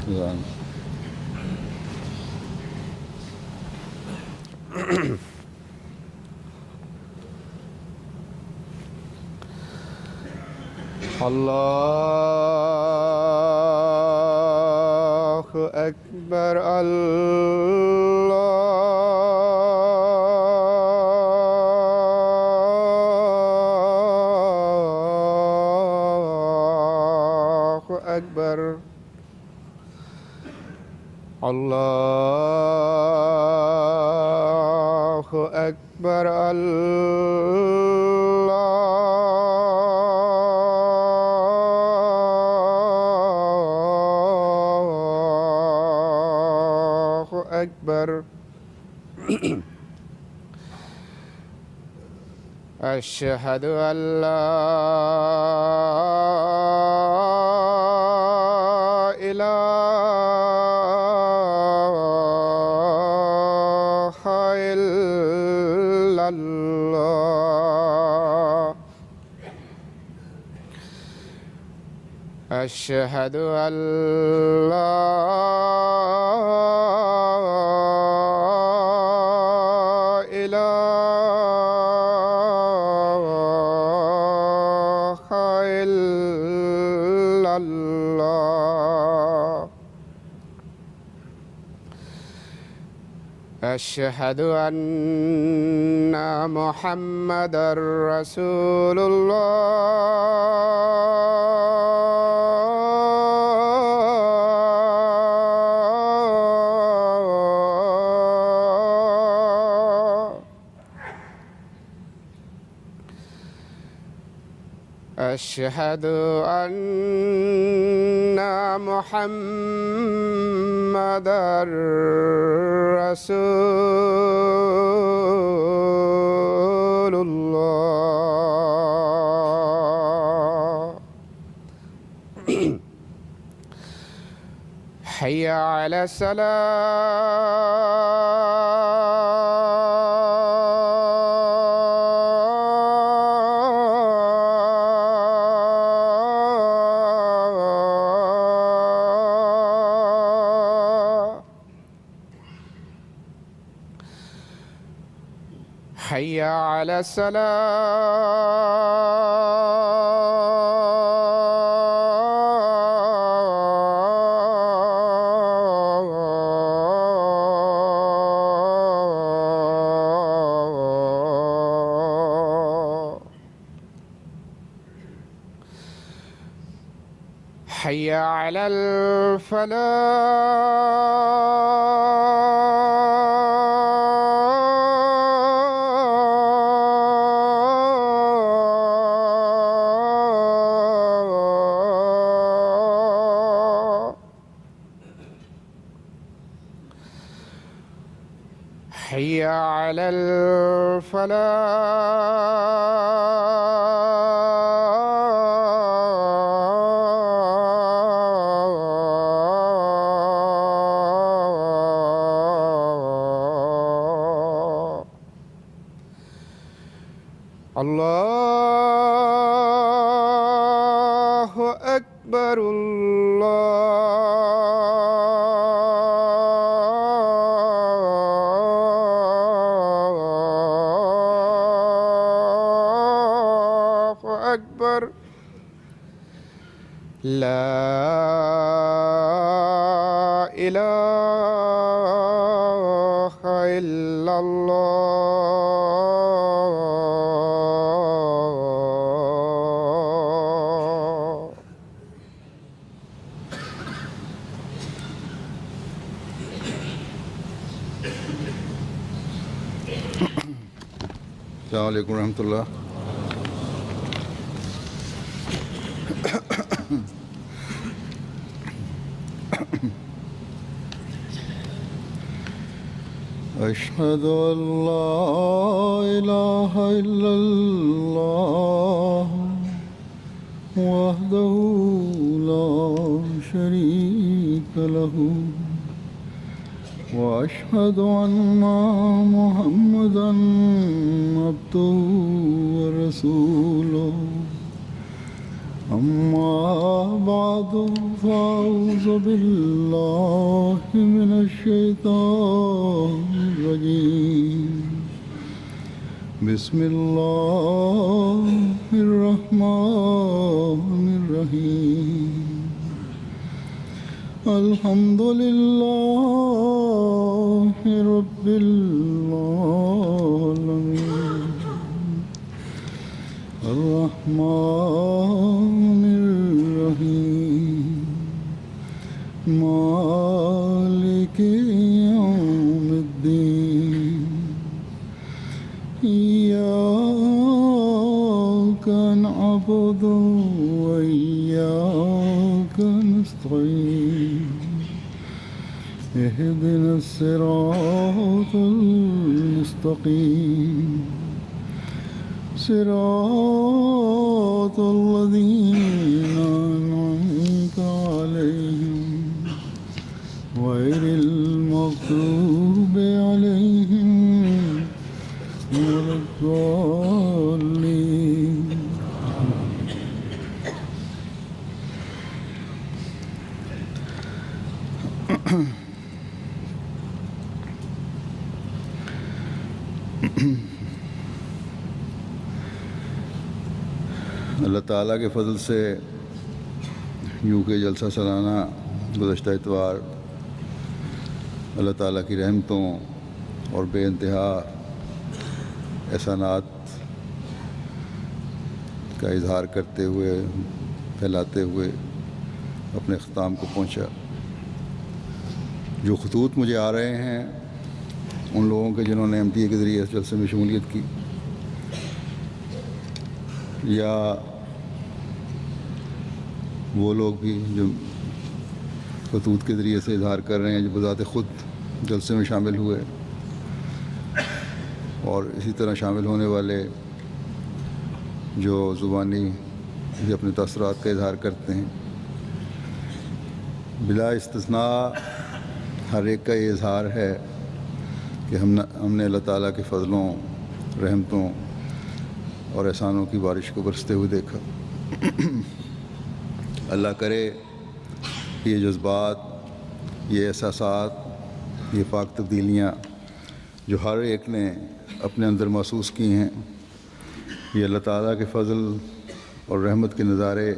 الله أكبر الله أكبر الله أكبر الله أكبر أشهد أن لا إله إلا الله أشهد أن لا إله إلا الله أشهد أن محمدًا رسول الله أشهد أن محمدًا رسول الله حي على الصلاة حي على الصلاة حي على الفلاح حي على الفلاح الله أكبر الله أكبر لا إله إلا الله السلام عليكم ورحمة الله. أشهد أن لا إله إلا الله وحده لا شريك له وأشهد أن محمدًا عبده ورسوله أما بعد فأعوذ بالله من الشيطان الرجيم بسم الله الرحمن الرحيم الحمد لله رب العالمين الرحمن الرحيم مالك يوم الدين إياك نعبد وإياك نستعين اهدنا الصراط المستقيم صراط الذين أنعمت عليهم غير المغضوب عليهم ولا الضالين. اللہ تعالیٰ کے فضل سے یوں کہ جلسہ سالانہ گزشتہ اتوار اللہ تعالیٰ کی رحمتوں اور بے انتہا احسانات کا اظہار کرتے ہوئے پھیلاتے ہوئے اپنے اختتام کو پہنچا. جو خطوط مجھے آ رہے ہیں ان لوگوں کے جنہوں نے MTA کے ذریعے اس جلسے میں شمولیت کی یا وہ لوگ بھی جو خطوط کے ذریعے سے اظہار کر رہے ہیں جو بذات خود جلسے میں شامل ہوئے اور اسی طرح شامل ہونے والے جو زبانی بھی اپنے تاثرات کا اظہار کرتے ہیں، بلا استثناء ہر ایک کا یہ اظہار ہے کہ ہم نے اللہ تعالیٰ کے فضلوں، رحمتوں اور احسانوں کی بارش کو برستے ہوئے دیکھا. اللہ کرے کہ یہ جذبات، یہ احساسات، یہ پاک تبدیلیاں جو ہر ایک نے اپنے اندر محسوس کی ہیں، یہ اللہ تعالیٰ کے فضل اور رحمت کے نظارے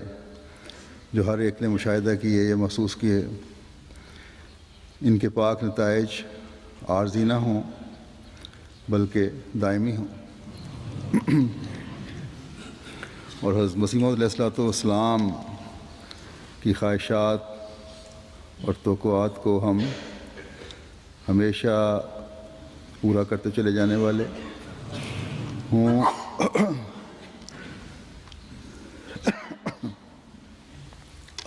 جو ہر ایک نے مشاہدہ کیے یا محسوس کیے، ان کے پاک نتائج عارضی نہ ہوں بلکہ دائمی ہوں. اور حضرت مسیح موعود علیہ السلام کی خواہشات اور توقعات کو ہم ہمیشہ پورا کرتے چلے جانے والے ہوں.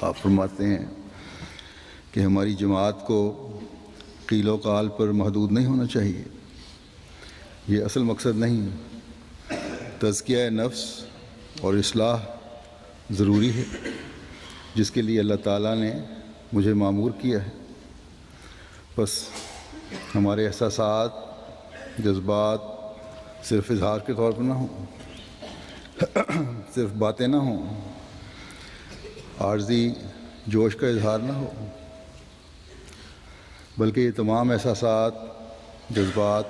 آپ فرماتے ہیں کہ ہماری جماعت کو قیل و قال پر محدود نہیں ہونا چاہیے. یہ اصل مقصد نہیں. تزکیہ نفس اور اصلاح ضروری ہے جس کے لیے اللہ تعالیٰ نے مجھے مامور کیا ہے. بس ہمارے احساسات، جذبات صرف اظہار کے طور پر نہ ہوں، صرف باتیں نہ ہوں، عارضی جوش کا اظہار نہ ہو، بلکہ یہ تمام احساسات، جذبات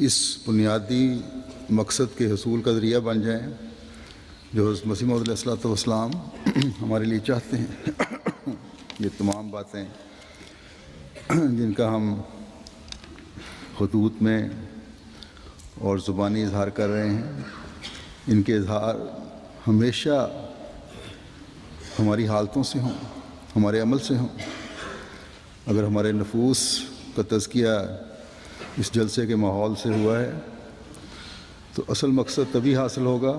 اس بنیادی مقصد کے حصول کا ذریعہ بن جائیں جو حضرت مسیح موعود علیہ السلام ہمارے لیے چاہتے ہیں. یہ تمام باتیں جن کا ہم خطوط میں اور زبانی اظہار کر رہے ہیں، ان کے اظہار ہمیشہ ہماری حالتوں سے ہوں، ہمارے عمل سے ہوں. اگر ہمارے نفوس کا تزکیہ اس جلسے کے ماحول سے ہوا ہے تو اصل مقصد تبھی حاصل ہوگا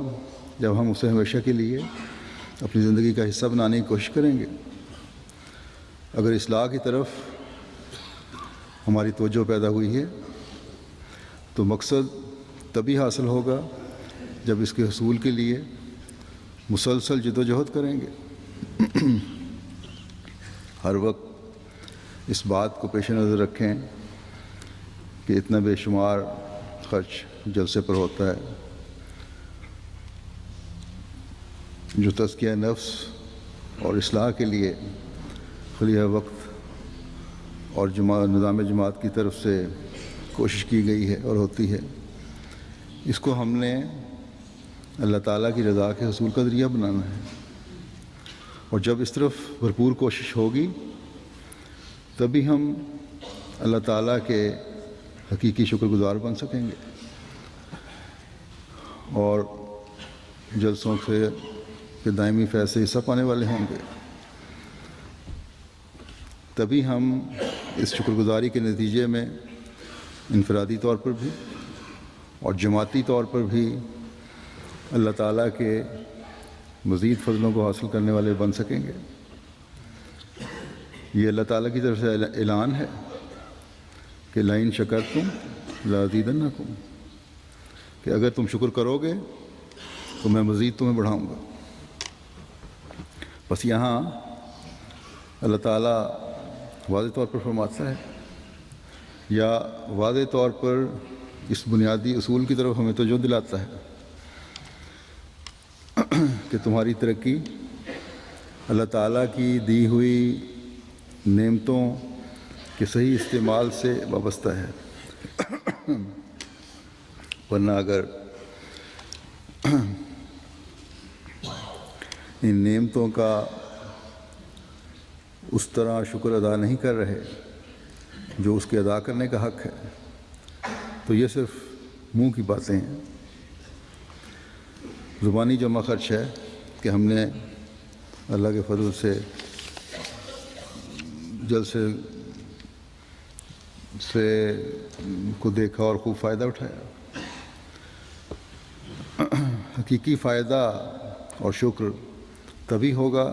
جب ہم اسے ہمیشہ کے لیے اپنی زندگی کا حصہ بنانے کی کوشش کریں گے. اگر اصلاح کی طرف ہماری توجہ پیدا ہوئی ہے تو مقصد تبھی حاصل ہوگا جب اس کے حصول کے لیے مسلسل جد و جہد کریں گے. ہر وقت اس بات کو پیش نظر رکھیں کہ اتنا بے شمار خرچ جلسے پر ہوتا ہے. جو تزکیہ نفس اور اصلاح کے لیے خلیہ وقت اور نظام جماعت کی طرف سے کوشش کی گئی ہے اور ہوتی ہے، اس کو ہم نے اللہ تعالیٰ کی رضا کے حصول کا ذریعہ بنانا ہے، اور جب اس طرف بھرپور کوشش ہوگی تبھی ہم اللہ تعالیٰ کے حقیقی شکر گزار بن سکیں گے، اور جلسوں سے کہ دائمی فیض سے حصہ پانے والے ہوں گے، تبھی ہم اس شکر گزاری کے نتیجے میں انفرادی طور پر بھی اور جماعتی طور پر بھی اللہ تعالیٰ کے مزید فضلوں کو حاصل کرنے والے بن سکیں گے۔ یہ اللہ تعالیٰ کی طرف سے اعلان ہے کہ لئن شکرتم لازیدنکم، کہ اگر تم شکر کرو گے تو میں مزید تمہیں بڑھاؤں گا۔ بس یہاں اللہ تعالیٰ واضح طور پر فرماتا ہے، یا واضح طور پر اس بنیادی اصول کی طرف ہمیں توجہ دلاتا ہے کہ تمہاری ترقی اللہ تعالیٰ کی دی ہوئی نعمتوں کے صحیح استعمال سے وابستہ ہے، ورنہ اگر ان نعمتوں کا اس طرح شکر ادا نہیں کر رہے جو اس کے ادا کرنے کا حق ہے، تو یہ صرف منہ کی باتیں ہیں، زبانی جمع خرچ ہے کہ ہم نے اللہ کے فضل سے جلسے سے کو دیکھا اور خوب فائدہ اٹھایا۔ حقیقی فائدہ اور شکر تبھی ہوگا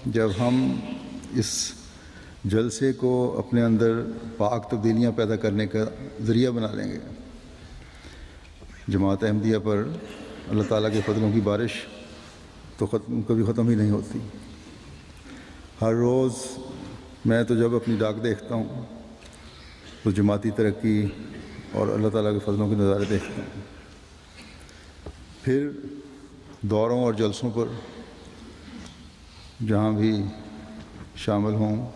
جب ہم اس جلسے کو اپنے اندر پاک تبدیلیاں پیدا کرنے کا ذریعہ بنا لیں گے۔ جماعت احمدیہ پر اللہ تعالیٰ کے فضلوں کی بارش تو کبھی ختم ہی نہیں ہوتی۔ ہر روز میں تو جب اپنی ڈاک دیکھتا ہوں تو جماعتی ترقی اور اللہ تعالیٰ کے فضلوں کے نظارے دیکھتا ہوں، پھر دوروں اور جلسوں پر جہاں بھی شامل ہوں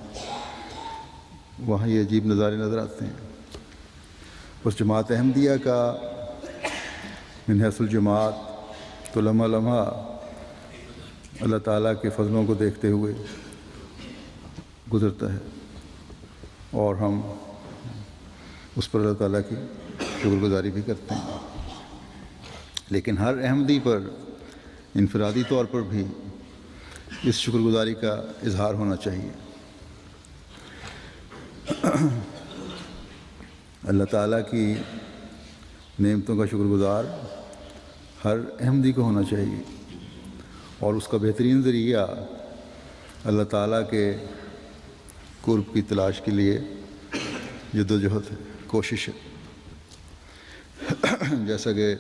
وہاں یہ عجیب نظارے نظر آتے ہیں۔ اس جماعت احمدیہ کا من حیث الجماعت تو لمحہ لمحہ اللہ تعالیٰ کے فضلوں کو دیکھتے ہوئے گزرتا ہے، اور ہم اس پر اللہ تعالیٰ کی شکر گزاری بھی کرتے ہیں، لیکن ہر احمدی پر انفرادی طور پر بھی اس شکر گزاری کا اظہار ہونا چاہیے۔ اللہ تعالیٰ کی نعمتوں کا شکر گزار ہر احمدی کو ہونا چاہیے، اور اس کا بہترین ذریعہ اللہ تعالیٰ کے قرب کی تلاش کے لیے جدوجہد ہے، کوشش ہے۔ جیسا کہ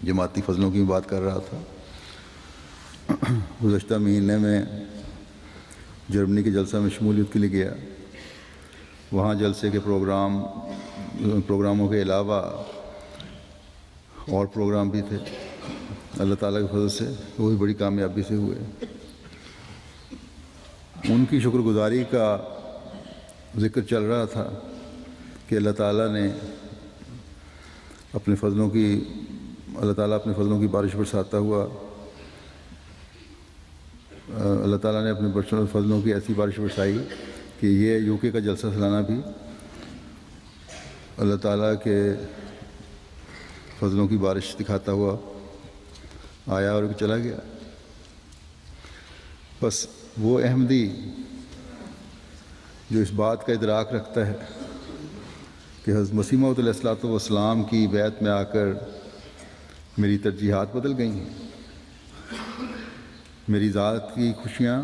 جماعتی فضلوں کی بات کر رہا تھا، گزشتہ مہینے میں جرمنی کے جلسہ میں شمولیت کے لیے گیا۔ وہاں جلسے کے پروگراموں کے علاوہ اور پروگرام بھی تھے، اللہ تعالیٰ کے فضل سے وہ بھی بڑی کامیابی سے ہوئے۔ ان کی شکر گزاری کا ذکر چل رہا تھا کہ اللہ تعالیٰ اپنے فضلوں کی بارش برساتا ہوا، اللہ تعالیٰ نے اپنے فضلوں کی ایسی بارش برسائی کہ یہ یو کے کا جلسہ سالانہ بھی اللہ تعالیٰ کے فضلوں کی بارش دکھاتا ہوا آیا اور چلا گیا۔ بس وہ احمدی جو اس بات کا ادراک رکھتا ہے کہ حضرت مسیح موعود علیہ الصلوۃ والسلام کی بیعت میں آ کر میری ترجیحات بدل گئی ہیں، میری ذات کی خوشیاں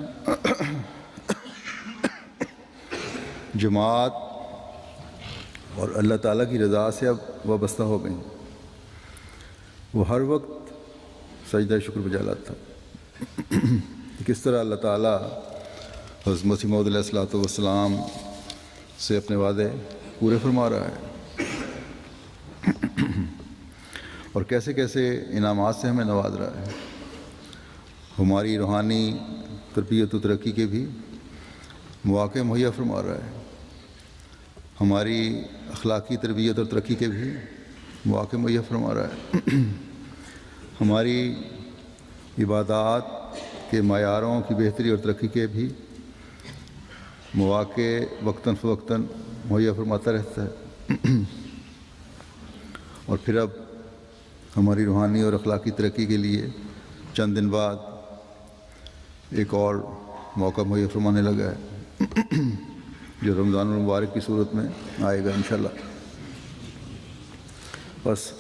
جماعت اور اللہ تعالیٰ کی رضا سے اب وابستہ ہو گئیں، وہ ہر وقت سجدہ شکر بجا لاتا کس طرح اللہ تعالیٰ حضرت مسیح موعود علیہ الصلوۃ والسلام سے اپنے وعدے پورے فرما رہا ہے، اور کیسے کیسے انعامات سے ہمیں نواز رہا ہے۔ ہماری روحانی تربیت و ترقی کے بھی مواقع مہیا فرما رہا ہے، ہماری اخلاقی تربیت اور ترقی کے بھی مواقع مہیا فرما رہا ہے، ہماری عبادات کے معیاروں کی بہتری اور ترقی کے بھی مواقع وقتاً فوقتاً مہیا فرماتا رہتا ہے۔ اور پھر اب ہماری روحانی اور اخلاقی ترقی کے لیے چند دن بعد ایک اور موقع مہیا فرمانے لگا ہے جو رمضان المبارک کی صورت میں آئے گا انشاءاللہ۔ بس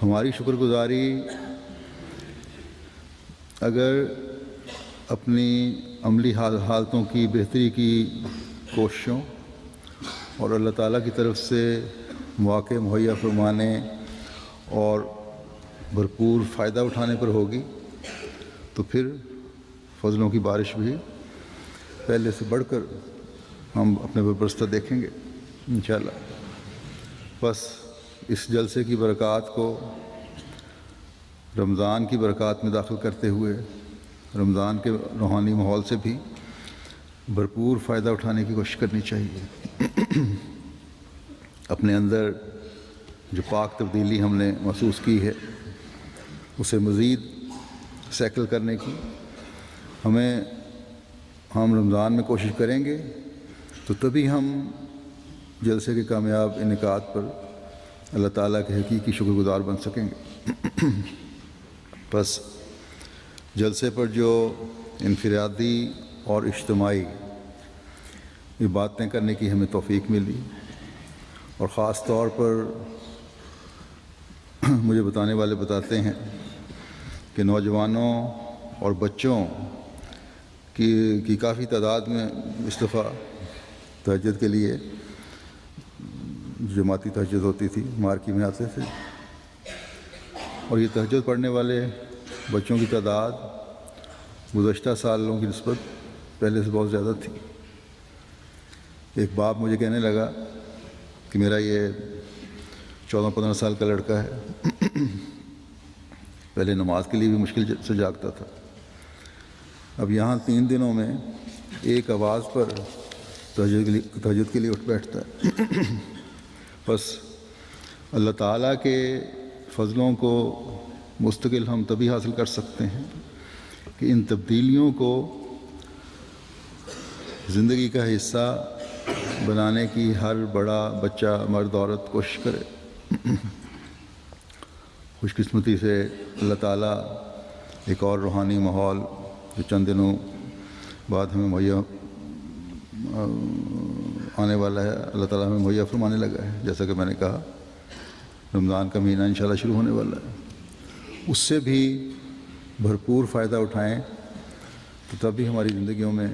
ہماری شکر گزاری اگر اپنی عملی حالتوں کی بہتری کی کوششوں اور اللہ تعالیٰ کی طرف سے مواقع مہیا فرمانے اور بھرپور فائدہ اٹھانے پر ہوگی تو پھر فضلوں کی بارش بھی پہلے سے بڑھ کر ہم اپنے برپرستہ دیکھیں گے انشاءاللہ۔ بس اس جلسے کی برکات کو رمضان کی برکات میں داخل کرتے ہوئے رمضان کے روحانی ماحول سے بھی بھرپور فائدہ اٹھانے کی کوشش کرنی چاہیے۔ اپنے اندر جو پاک تبدیلی ہم نے محسوس کی ہے اسے مزید سیکل کرنے کی ہم رمضان میں کوشش کریں گے تو تبھی ہم جلسے کے کامیاب انعقاد پر اللہ تعالیٰ کے حقیقی شکر گزار بن سکیں گے۔ بس جلسے پر جو انفرادی اور اجتماعی باتیں کرنے کی ہمیں توفیق ملی اور خاص طور پر مجھے بتانے والے بتاتے ہیں کہ نوجوانوں اور بچوں کی کافی تعداد میں اس دفعہ تہجد کے لیے جماعتی تہجد ہوتی تھی مارکی میں آتے تھے، اور یہ تہجد پڑھنے والے بچوں کی تعداد گزشتہ سالوں کی نسبت پہلے سے بہت زیادہ تھی۔ ایک باپ مجھے کہنے لگا کہ میرا یہ 14-15 سال کا لڑکا ہے، پہلے نماز کے لیے بھی مشکل سے جاگتا تھا، اب یہاں 3 دنوں میں ایک آواز پر تہجد کے لیے اٹھ بیٹھتا ہے۔ بس اللہ تعالیٰ کے فضلوں کو مستقل ہم تبھی حاصل کر سکتے ہیں کہ ان تبدیلیوں کو زندگی کا حصہ بنانے کی ہر بڑا بچہ مرد عورت کوشش کرے۔ خوش قسمتی سے اللہ تعالیٰ ایک اور روحانی ماحول جو چند دنوں بعد ہمیں مہیا آنے والا ہے اللہ تعالیٰ ہمیں مہیا فرمانے لگا ہے۔ جیسا کہ میں نے کہا رمضان کا مہینہ انشاءاللہ شروع ہونے والا ہے، اس سے بھی بھرپور فائدہ اٹھائیں تو تب بھی ہماری زندگیوں میں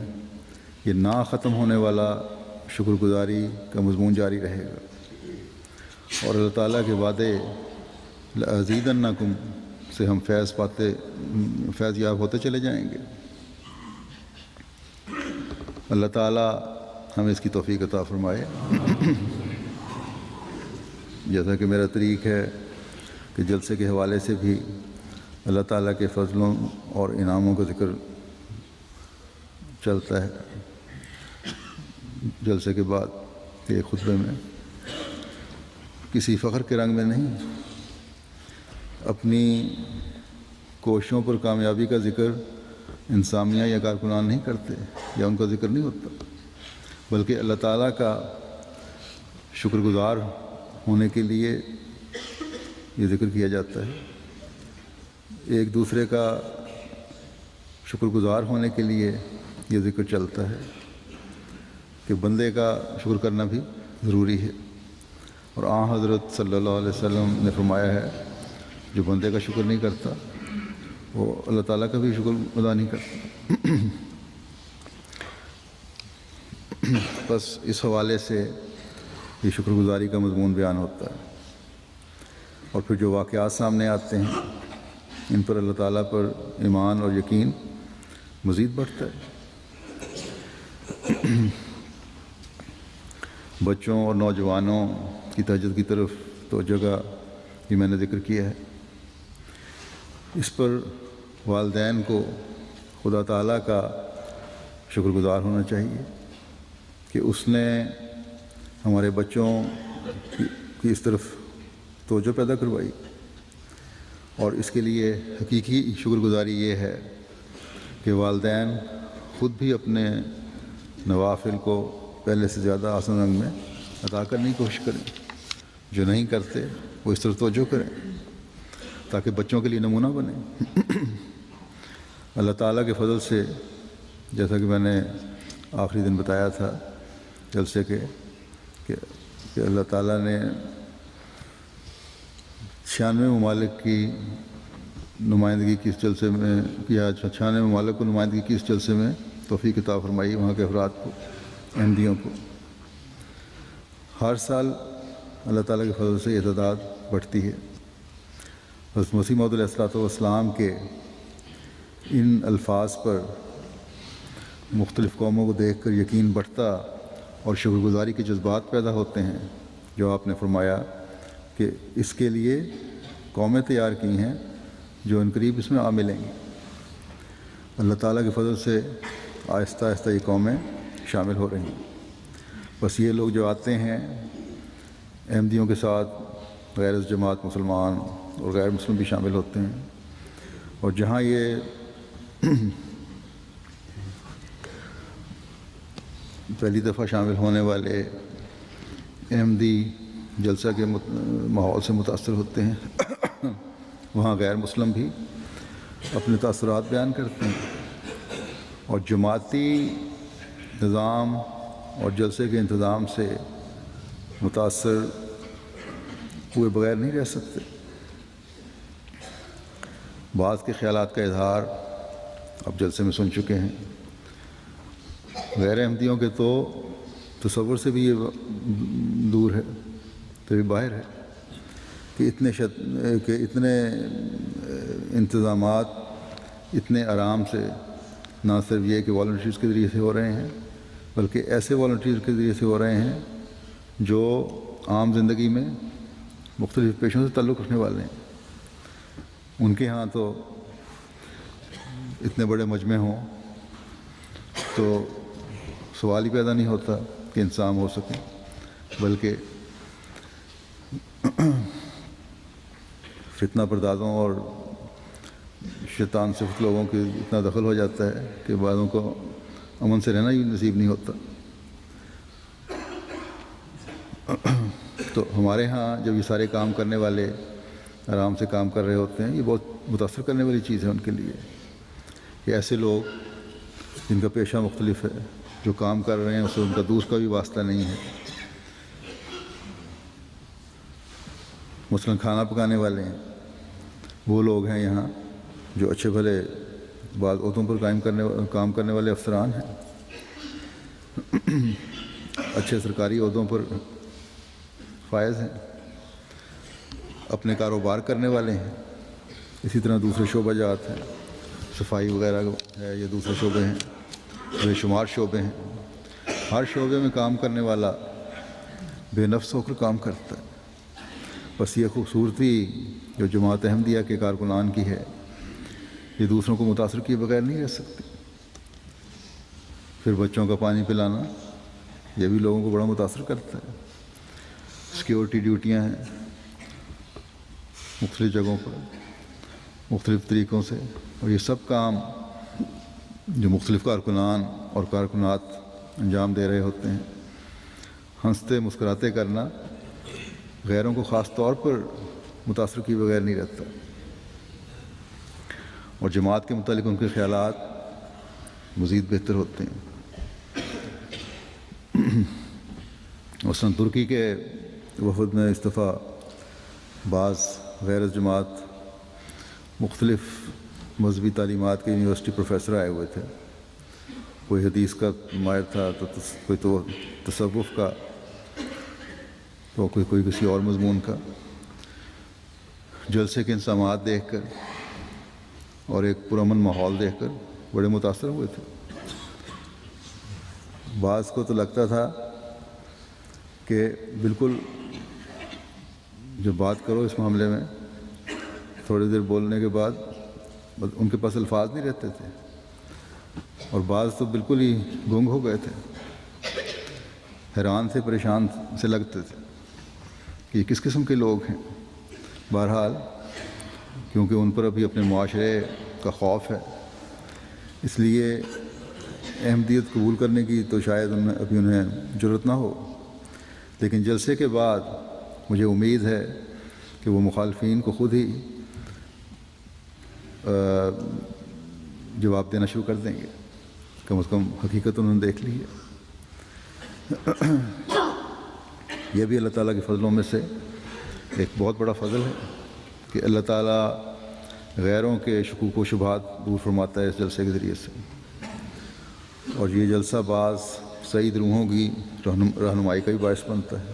یہ نہ ختم ہونے والا شکر گزاری کا مضمون جاری رہے گا، اور اللہ تعالیٰ کے وعدے لَأَزِيدَنَّكُمْ سے ہم فیض یاب ہوتے چلے جائیں گے۔ اللہ تعالیٰ ہمیں اس کی توفیق عطا فرمائے۔ جیسا کہ میرا طریق ہے کہ جلسے کے حوالے سے بھی اللہ تعالیٰ کے فضلوں اور انعاموں کا ذکر چلتا ہے جلسے کے بعد کے خطبے میں، کسی فخر کے رنگ میں نہیں، اپنی کوششوں پر کامیابی کا ذکر انسامیہ یا کارکنان نہیں کرتے یا ان کا ذکر نہیں ہوتا، بلکہ اللہ تعالیٰ کا شکر گزار ہونے کے لیے یہ ذکر کیا جاتا ہے، ایک دوسرے کا شکر گزار ہونے کے لیے یہ ذکر چلتا ہے کہ بندے کا شکر کرنا بھی ضروری ہے، اور حضرت صلی اللہ علیہ وسلم نے فرمایا ہے جو بندے کا شکر نہیں کرتا وہ اللہ تعالیٰ کا بھی شکر ادا نہیں کرتا۔ بس اس حوالے سے یہ شکر گزاری کا مضمون بیان ہوتا ہے، اور پھر جو واقعات سامنے آتے ہیں ان پر اللہ تعالیٰ پر ایمان اور یقین مزید بڑھتا ہے۔ بچوں اور نوجوانوں کی تہجد کی طرف توجہ کا بھی میں نے ذکر کیا ہے، اس پر والدین کو خدا تعالیٰ کا شکر گزار ہونا چاہیے کہ اس نے ہمارے بچوں کی اس طرف توجہ پیدا کروائی، اور اس کے لیے حقیقی شکر گزاری یہ ہے کہ والدین خود بھی اپنے نوافل کو پہلے سے زیادہ آسان رنگ میں ادا کرنے کی کوشش کریں، جو نہیں کرتے وہ اس طرف توجہ کریں تاکہ بچوں کے لیے نمونہ بنے۔ اللہ تعالیٰ کے فضل سے، جیسا کہ میں نے آخری دن بتایا تھا جلسے کے، کہ اللہ تعالیٰ نے 96 ممالک کی نمائندگی کی اس جلسے میں کیا، 96 ممالک کو نمائندگی کی اس جلسے میں توفیق عطا فرمائی، وہاں کے افراد کو، احمدیوں کو۔ ہر سال اللہ تعالیٰ کے فضل سے یہ تعداد بڑھتی ہے۔ حضرت مسیح موعود علیہ الصلوۃ والسلام کے ان الفاظ پر مختلف قوموں کو دیکھ کر یقین بڑھتا اور شکر گزاری کے جذبات پیدا ہوتے ہیں، جو آپ نے فرمایا کہ اس کے لیے قومیں تیار کی ہیں جو ان قریب اس میں آ ملیں گی۔ اللہ تعالیٰ کے فضل سے آہستہ آہستہ یہ قومیں شامل ہو رہی ہیں۔ بس یہ لوگ جو آتے ہیں احمدیوں کے ساتھ غیر جماعت مسلمان اور غیر مسلم بھی شامل ہوتے ہیں، اور جہاں یہ پہلی دفعہ شامل ہونے والے احمدی جلسہ کے ماحول سے متاثر ہوتے ہیں، وہاں غیر مسلم بھی اپنے تاثرات بیان کرتے ہیں، اور جماعتی نظام اور جلسے کے انتظام سے متاثر ہوئے بغیر نہیں رہ سکتے۔ بعض کے خیالات کا اظہار اب جلسے میں سن چکے ہیں۔ غیر احمدیوں کے تو تصور سے بھی یہ دور ہے، تو یہ باہر ہے کہ اتنے انتظامات اتنے آرام سے نہ صرف یہ کہ والنٹیئرز کے ذریعے سے ہو رہے ہیں، بلکہ ایسے والنٹیئرز کے ذریعے سے ہو رہے ہیں جو عام زندگی میں مختلف پیشوں سے تعلق رکھنے والے ہیں۔ ان کے ہاں تو اتنے بڑے مجمع ہوں تو سوال ہی پیدا نہیں ہوتا کہ انسان ہو سکے، بلکہ فتنہ پردازوں اور شیطان صفت لوگوں کے اتنا دخل ہو جاتا ہے کہ بعضوں کو امن سے رہنا ہی نصیب نہیں ہوتا۔ تو ہمارے ہاں جب یہ سارے کام کرنے والے آرام سے کام کر رہے ہوتے ہیں، یہ بہت متاثر کرنے والی چیز ہے ان کے لیے کہ ایسے لوگ جن کا پیشہ مختلف ہے، جو کام کر رہے ہیں اس سے ان کا دوسرا کا بھی واسطہ نہیں ہے۔ مثلاً کھانا پکانے والے ہیں، وہ لوگ ہیں یہاں جو اچھے بھلے بعض عہدوں پر کام کرنے والے افسران ہیں، اچھے سرکاری عہدوں پر فائز ہیں، اپنے کاروبار کرنے والے ہیں۔ اسی طرح دوسرے شعبہ جات ہیں، صفائی وغیرہ ہے، یہ دوسرے شعبے ہیں، بے شمار شعبے ہیں۔ ہر شعبے میں کام کرنے والا بے نفس ہو کر کام کرتا ہے۔ بس یہ خوبصورتی جو جماعت احمدیہ کے کارکنان کی ہے، یہ دوسروں کو متاثر کیے بغیر نہیں رہ سکتی۔ پھر بچوں کا پانی پلانا، یہ بھی لوگوں کو بڑا متاثر کرتا ہے۔ سیکیورٹی ڈیوٹیاں ہیں مختلف جگہوں پر مختلف طریقوں سے، اور یہ سب کام جو مختلف کارکنان اور کارکنات انجام دے رہے ہوتے ہیں، ہنستے مسکراتے کرنا غیروں کو خاص طور پر متاثر کیے بغیر نہیں رہتا، اور جماعت کے متعلق ان کے خیالات مزید بہتر ہوتے ہیں۔ مثلاً ترکی کے وفد میں اس دفعہ بعض غیر جماعت مختلف مذہبی تعلیمات کے یونیورسٹی پروفیسر آئے ہوئے تھے۔ کوئی حدیث کا ماہر تھا، تو کوئی تو تصوف کا، تو کوئی کسی اور مضمون کا۔ جلسے کے انتظامات دیکھ کر اور ایک پرامن ماحول دیکھ کر بڑے متاثر ہوئے تھے۔ بعض کو تو لگتا تھا کہ بالکل جب بات کرو اس معاملے میں، تھوڑی دیر بولنے کے بعد ان کے پاس الفاظ نہیں رہتے تھے اور بعض تو بالکل ہی گنگ ہو گئے تھے، حیران تھے، پریشان سے لگتے تھے کہ یہ کس قسم کے لوگ ہیں۔ بہرحال کیونکہ ان پر ابھی اپنے معاشرے کا خوف ہے، اس لیے احمدیت قبول کرنے کی تو شاید ابھی انہیں جرأت نہ ہو، لیکن جلسے کے بعد مجھے امید ہے کہ وہ مخالفین کو خود ہی جواب دینا شروع کر دیں گے۔ کم از کم حقیقت انہوں نے دیکھ لی ہے۔ یہ بھی اللہ تعالیٰ کے فضلوں میں سے ایک بہت بڑا فضل ہے کہ اللہ تعالیٰ غیروں کے شکوک و شبہات دور فرماتا ہے اس جلسے کے ذریعے سے، اور یہ جلسہ بعض سعید روحوں کی رہنمائی کا بھی باعث بنتا ہے۔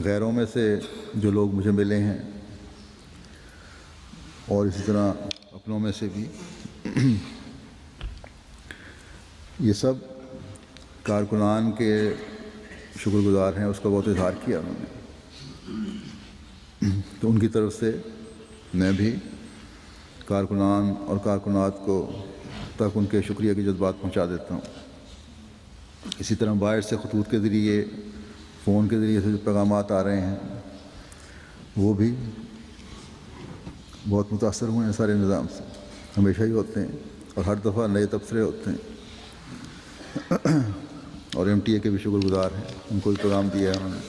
غیروں میں سے جو لوگ مجھے ملے ہیں اور اسی طرح اپنوں میں سے بھی، یہ سب کارکنان کے شکر گزار ہیں، اس کا بہت اظہار کیا انہوں نے، تو ان کی طرف سے میں بھی کارکنان اور کارکنات کو تک ان کے شکریہ کی جذبات پہنچا دیتا ہوں۔ اسی طرح باہر سے خطوط کے ذریعے، فون کے ذریعے سے جو پیغامات آ رہے ہیں وہ بھی بہت متاثر ہوئے ہیں سارے نظام سے، ہمیشہ ہی ہوتے ہیں اور ہر دفعہ نئے تبصرے ہوتے ہیں، اور ایم ٹی اے کے بھی شکر گزار ہیں، ان کو بھی پیغام دیا ہے انہوں نے،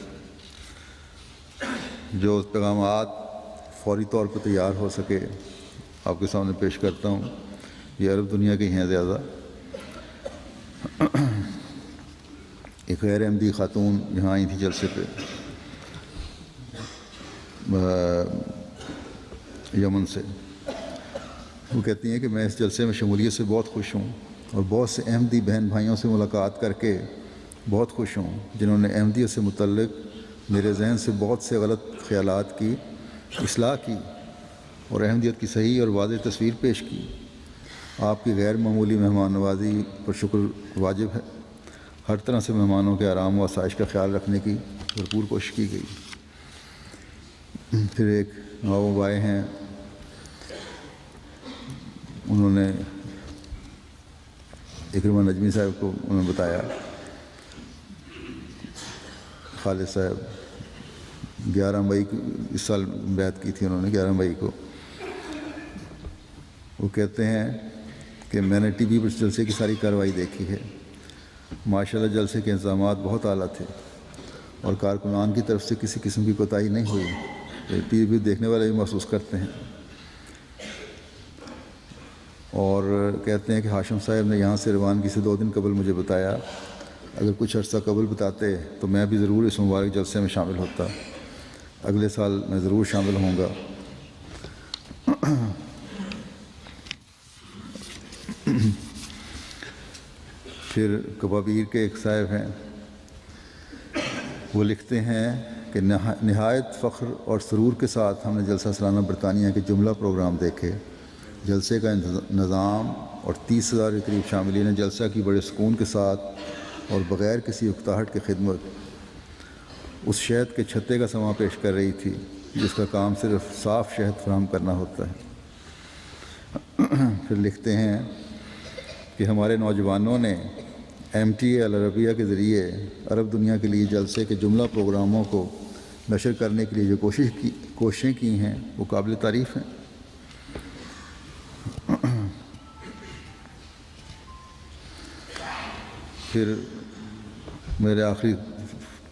جو پیغامات فوری طور پر تیار ہو سکے آپ کے سامنے پیش کرتا ہوں۔ یہ عرب دنیا کے ہیں زیادہ۔ ایک غیر احمدی خاتون یہاں آئی تھی جلسے پہ یمن سے، وہ کہتی ہیں کہ میں اس جلسے میں شمولیت سے بہت خوش ہوں اور بہت سے احمدی بہن بھائیوں سے ملاقات کر کے بہت خوش ہوں جنہوں نے احمدیت سے متعلق میرے ذہن سے بہت سے غلط خیالات کی اصلاح کی اور احمدیت کی صحیح اور واضح تصویر پیش کی۔ آپ کی غیر معمولی مہمان نوازی پر شکر واجب ہے۔ ہر طرح سے مہمانوں کے آرام و آسائش کا خیال رکھنے کی بھرپور کوشش کی گئی۔ پھر ایک نواب بھائی ہیں، انہوں نے اکرمہ نجمی صاحب کو انہوں نے بتایا، خالد صاحب 11 مئی کو اس سال بیعت کی تھی انہوں نے، 11 مئی کو۔ وہ کہتے ہیں کہ میں نے ٹی وی پر جلسے کی ساری کارروائی دیکھی ہے، ماشاءاللہ جلسے کے انتظامات بہت اعلیٰ تھے اور کارکنان کی طرف سے کسی قسم کی کوتاہی نہیں ہوئی، ٹی وی دیکھنے والے بھی محسوس کرتے ہیں۔ اور کہتے ہیں کہ ہاشم صاحب نے یہاں سے روانگی سے 2 دن قبل مجھے بتایا، اگر کچھ عرصہ قبل بتاتے تو میں بھی ضرور اس مبارک جلسے میں شامل ہوتا، اگلے سال میں ضرور شامل ہوں گا۔ پھر کبابیر کے ایک صاحب ہیں، وہ لکھتے ہیں کہ نہایت فخر اور سرور کے ساتھ ہم نے جلسہ سالانہ برطانیہ کے جملہ پروگرام دیکھے۔ جلسے کا نظام اور 30,000 کے قریب شاملین جلسہ کی بڑے سکون کے ساتھ اور بغیر کسی اکتاہٹ کے خدمت اس شہد کے چھتے کا سماں پیش کر رہی تھی جس کا کام صرف صاف شہد فراہم کرنا ہوتا ہے۔ پھر لکھتے ہیں کہ ہمارے نوجوانوں نے MTA العربیہ کے ذریعے عرب دنیا کے لیے جلسے کے جملہ پروگراموں کو نشر کرنے کے لیے جو کوششیں کی ہیں وہ قابل تعریف ہیں۔ پھر میرے آخری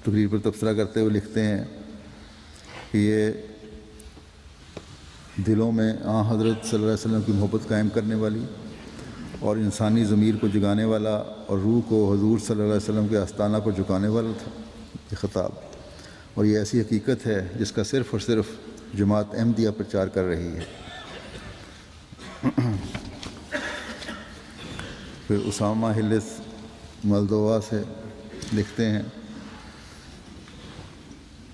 تقریر پر تبصرہ کرتے ہوئے لکھتے ہیں کہ یہ دلوں میں حضرت صلی اللہ علیہ وسلم کی محبت قائم کرنے والی اور انسانی ضمیر کو جگانے والا اور روح کو حضور صلی اللہ علیہ وسلم کے آستانہ پر جھکانے والا تھا یہ خطاب، اور یہ ایسی حقیقت ہے جس کا صرف اور صرف جماعت احمدیہ پرچار کر رہی ہے۔ پھر اسامہ ہلس مالدووا سے لکھتے ہیں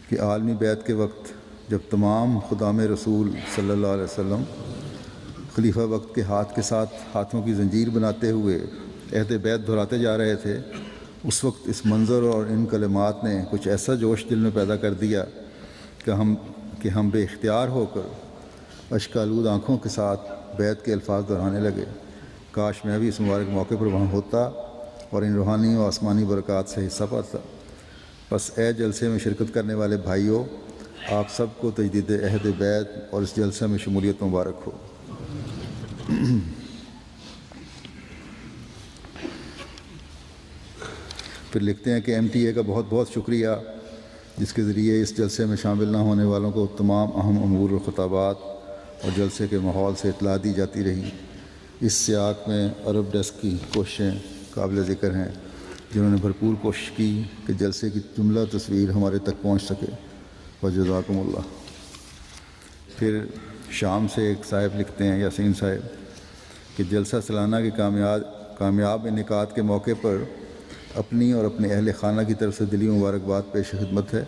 کہ عالمی بیعت کے وقت جب تمام خدام رسول صلی اللہ علیہ وسلم خلیفہ وقت کے ہاتھ کے ساتھ ہاتھوں کی زنجیر بناتے ہوئے عہد بیعت دہراتے جا رہے تھے، اس وقت اس منظر اور ان کلمات نے کچھ ایسا جوش دل میں پیدا کر دیا کہ ہم بے اختیار ہو کر اشک آلود آنکھوں کے ساتھ بیت کے الفاظ دہرانے لگے۔ کاش میں بھی اس مبارک موقع پر وہاں ہوتا اور ان روحانی و آسمانی برکات سے حصہ پاتا۔ بس اے جلسے میں شرکت کرنے والے بھائیوں، آپ سب کو تجدید عہد بیت اور اس جلسہ میں شمولیت مبارک ہو۔ پھر لکھتے ہیں کہ ایم ٹی اے کا بہت بہت شکریہ، جس کے ذریعے اس جلسے میں شامل نہ ہونے والوں کو تمام اہم امور و خطابات اور جلسے کے ماحول سے اطلاع دی جاتی رہی۔ اس سیاق میں عرب ڈیسک کی کوششیں قابل ذکر ہیں، جنہوں نے بھرپور کوشش کی کہ جلسے کی جملہ تصویر ہمارے تک پہنچ سکے۔ وجزاکم اللہ۔ پھر شام سے ایک صاحب لکھتے ہیں، یاسین صاحب، کہ جلسہ سالانہ کے کامیاب انعقاد کے موقع پر اپنی اور اپنے اہل خانہ کی طرف سے دلی مبارکباد پیش خدمت ہے۔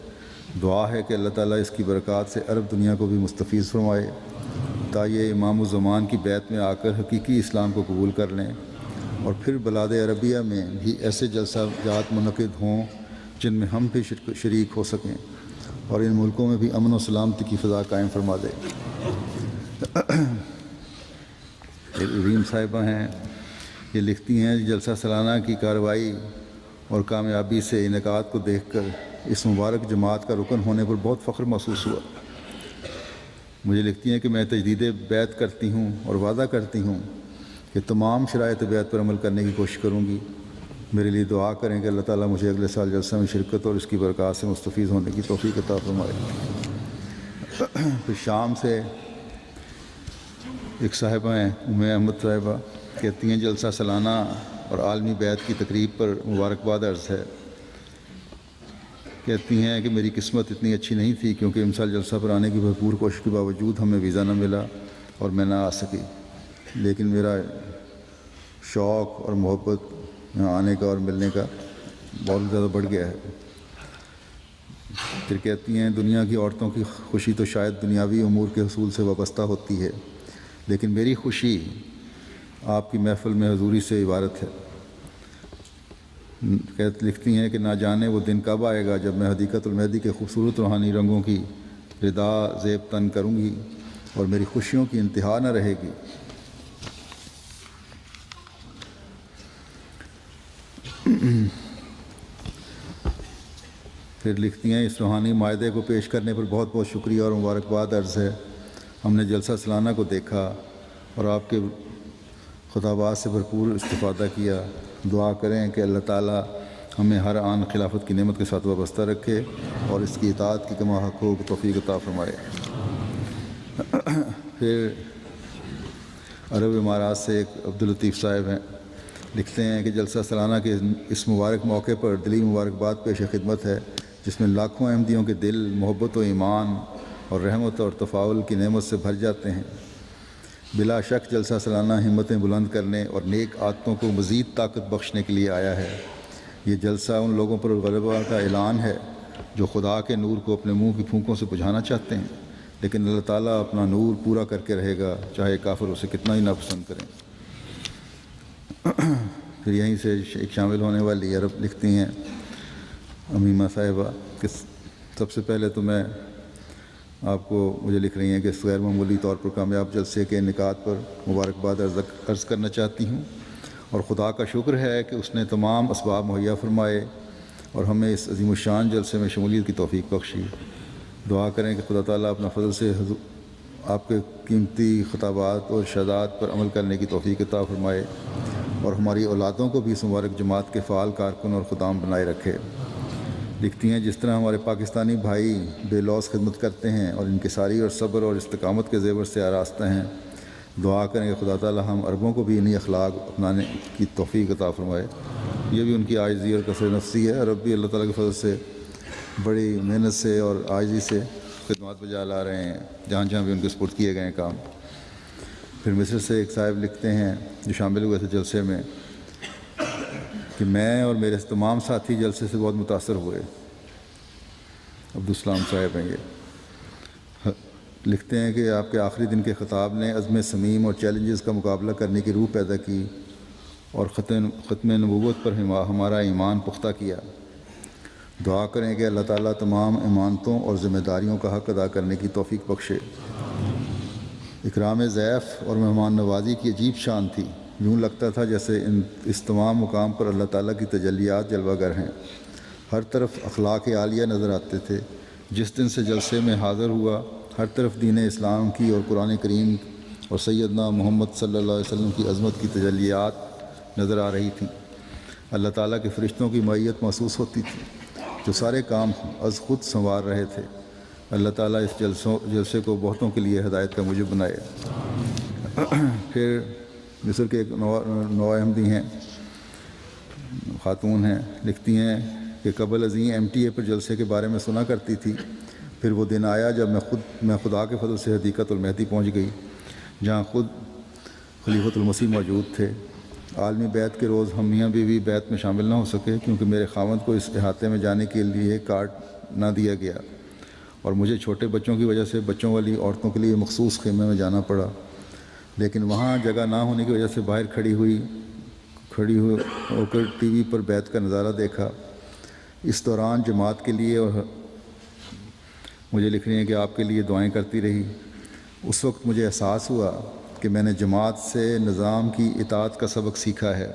دعا ہے کہ اللہ تعالیٰ اس کی برکات سے عرب دنیا کو بھی مستفیض فرمائے، تاکہ یہ امام الزمان کی بیت میں آ کر حقیقی اسلام کو قبول کر لیں، اور پھر بلاد عربیہ میں بھی ایسے جلسہ جات منعقد ہوں جن میں ہم بھی شریک ہو سکیں، اور ان ملکوں میں بھی امن و سلامتی کی فضا قائم فرما دے۔ ریم صاحبہ ہیں، یہ لکھتی ہیں، جلسہ سالانہ کی کارروائی اور کامیابی سے انعقاد کو دیکھ کر اس مبارک جماعت کا رکن ہونے پر بہت فخر محسوس ہوا۔ مجھے لکھتی ہیں کہ میں تجدید بیت کرتی ہوں اور وعدہ کرتی ہوں کہ تمام شرائط بیت پر عمل کرنے کی کوشش کروں گی۔ میرے لیے دعا کریں کہ اللہ تعالیٰ مجھے اگلے سال جلسہ میں شرکت اور اس کی برکات سے مستفیض ہونے کی توفیق عطا فرمائے۔ پھر شام سے ایک صاحبہ ہیں، ام احمد صاحبہ، کہتی ہیں، جلسہ سالانہ اور عالمی بیت کی تقریب پر مبارکباد عرض ہے۔ کہتی ہیں کہ میری قسمت اتنی اچھی نہیں تھی، کیونکہ امسال جلسہ پر آنے کی بھرپور کوشش کے باوجود ہمیں ویزا نہ ملا اور میں نہ آ سکی، لیکن میرا شوق اور محبت یہاں آنے کا اور ملنے کا بہت زیادہ بڑھ گیا ہے۔ پھر کہتی ہیں، دنیا کی عورتوں کی خوشی تو شاید دنیاوی امور کے حصول سے وابستہ ہوتی ہے، لیکن میری خوشی آپ کی محفل میں حضوری سے عبارت ہے۔ لکھتی ہیں کہ نہ جانے وہ دن کب آئے گا جب میں حدیقۃ المہدی کے خوبصورت روحانی رنگوں کی ردا زیب تن کروں گی اور میری خوشیوں کی انتہا نہ رہے گی۔ پھر لکھتی ہیں، اس روحانی معاہدے کو پیش کرنے پر بہت بہت شکریہ اور مبارکباد عرض ہے۔ ہم نے جلسہ سالانہ کو دیکھا اور آپ کے خطابات سے بھرپور استفادہ کیا۔ دعا کریں کہ اللہ تعالیٰ ہمیں ہر آن خلافت کی نعمت کے ساتھ وابستہ رکھے اور اس کی اطاعت کی کما حق ہو توفیق عطا فرمائے۔ پھر عرب امارات سے ایک عبداللطیف صاحب ہیں، لکھتے ہیں کہ جلسہ سالانہ کے اس مبارک موقع پر دلی مبارکباد پیش خدمت ہے، جس میں لاکھوں احمدیوں کے دل محبت و ایمان اور رحمت اور تفاعل کی نعمت سے بھر جاتے ہیں۔ بلا شک جلسہ سالانہ ہمتیں بلند کرنے اور نیک عادتوں کو مزید طاقت بخشنے کے لیے آیا ہے۔ یہ جلسہ ان لوگوں پر غلبہ کا اعلان ہے جو خدا کے نور کو اپنے منہ کی پھونکوں سے بجھانا چاہتے ہیں، لیکن اللہ تعالیٰ اپنا نور پورا کر کے رہے گا، چاہے کافر اسے کتنا ہی ناپسند کریں۔ پھر یہیں سے ایک شامل ہونے والی عرب لکھتی ہیں، امیمہ صاحبہ، کہ سب سے پہلے تو میں آپ کو مجھے لکھ رہی ہیں کہ اس غیر معمولی طور پر کامیاب جلسے کے انعقاد پر مبارکباد عرض کرنا چاہتی ہوں، اور خدا کا شکر ہے کہ اس نے تمام اسباب مہیا فرمائے اور ہمیں اس عظیم الشان جلسے میں شمولیت کی توفیق بخشی۔ دعا کریں کہ خدا تعالیٰ اپنا فضل سے آپ کے قیمتی خطابات اور ارشادات پر عمل کرنے کی توفیق عطا فرمائے اور ہماری اولادوں کو بھی اس مبارک جماعت کے فعال کارکن اور خدام بنائے رکھے۔ لکھتی ہیں، جس طرح ہمارے پاکستانی بھائی بے لوث خدمت کرتے ہیں اور انکساری اور صبر اور استقامت کے زیور سے آراستہ ہیں، دعا کریں کہ خدا تعالیٰ ہم عربوں کو بھی انہی اخلاق اپنانے کی توفیق عطا فرمائے۔ یہ بھی ان کی عاجزی اور کثرت نفسی ہے۔ عرب بھی اللہ تعالیٰ کے فضل سے بڑی محنت سے اور عاجزی سے خدمات بجا لا رہے ہیں، جہاں جہاں بھی ان کے سپرد کیے گئے ہیں کام۔ پھر مصر سے ایک صاحب لکھتے ہیں جو شامل ہوئے تھے جلسے میں، کہ میں اور میرے تمام ساتھی جلسے سے بہت متاثر ہوئے۔ عبدالسلام صاحب ہیں یہ، لکھتے ہیں کہ آپ کے آخری دن کے خطاب نے عزم صمیم اور چیلنجز کا مقابلہ کرنے کی روح پیدا کی اور ختم نبوت پر ہمارا ایمان پختہ کیا۔ دعا کریں کہ اللہ تعالیٰ تمام امانتوں اور ذمہ داریوں کا حق ادا کرنے کی توفیق بخشے۔ اکرام ضیف اور مہمان نوازی کی عجیب شان تھی، یوں لگتا تھا جیسے اس تمام مقام پر اللہ تعالیٰ کی تجلیات جلوہ گر ہیں۔ ہر طرف اخلاق عالیہ نظر آتے تھے۔ جس دن سے جلسے میں حاضر ہوا، ہر طرف دین اسلام کی اور قرآن کریم اور سیدنا محمد صلی اللہ علیہ وسلم کی عظمت کی تجلیات نظر آ رہی تھیں۔ اللہ تعالیٰ کے فرشتوں کی معیت محسوس ہوتی تھی، جو سارے کام از خود سنوار رہے تھے۔ اللہ تعالیٰ اس جلسے کو بہتوں کے لیے ہدایت کا موجب بنائے۔ پھر مصر کے ایک نوع احمدی ہیں، خاتون ہیں، لکھتی ہیں کہ قبل ازیں MTA پر جلسے کے بارے میں سنا کرتی تھی۔ پھر وہ دن آیا جب میں خدا کے فضل سے حدیقۃ المہدی پہنچ گئی، جہاں خود خلیفۃ المسیح موجود تھے۔ عالمی بیعت کے روز ہم میاں بیوی بیعت میں شامل نہ ہو سکے، کیونکہ میرے خاوند کو اس احاطے میں جانے کے لیے کارڈ نہ دیا گیا، اور مجھے چھوٹے بچوں کی وجہ سے بچوں والی عورتوں کے لیے مخصوص خیمے میں جانا پڑا۔ لیکن وہاں جگہ نہ ہونے کی وجہ سے باہر کھڑی ہو کر ٹی وی پر بیعت کا نظارہ دیکھا۔ اس دوران جماعت کے لیے اور مجھے لکھ رہی ہیں کہ آپ کے لیے دعائیں کرتی رہی۔ اس وقت مجھے احساس ہوا کہ میں نے جماعت سے نظام کی اطاعت کا سبق سیکھا ہے۔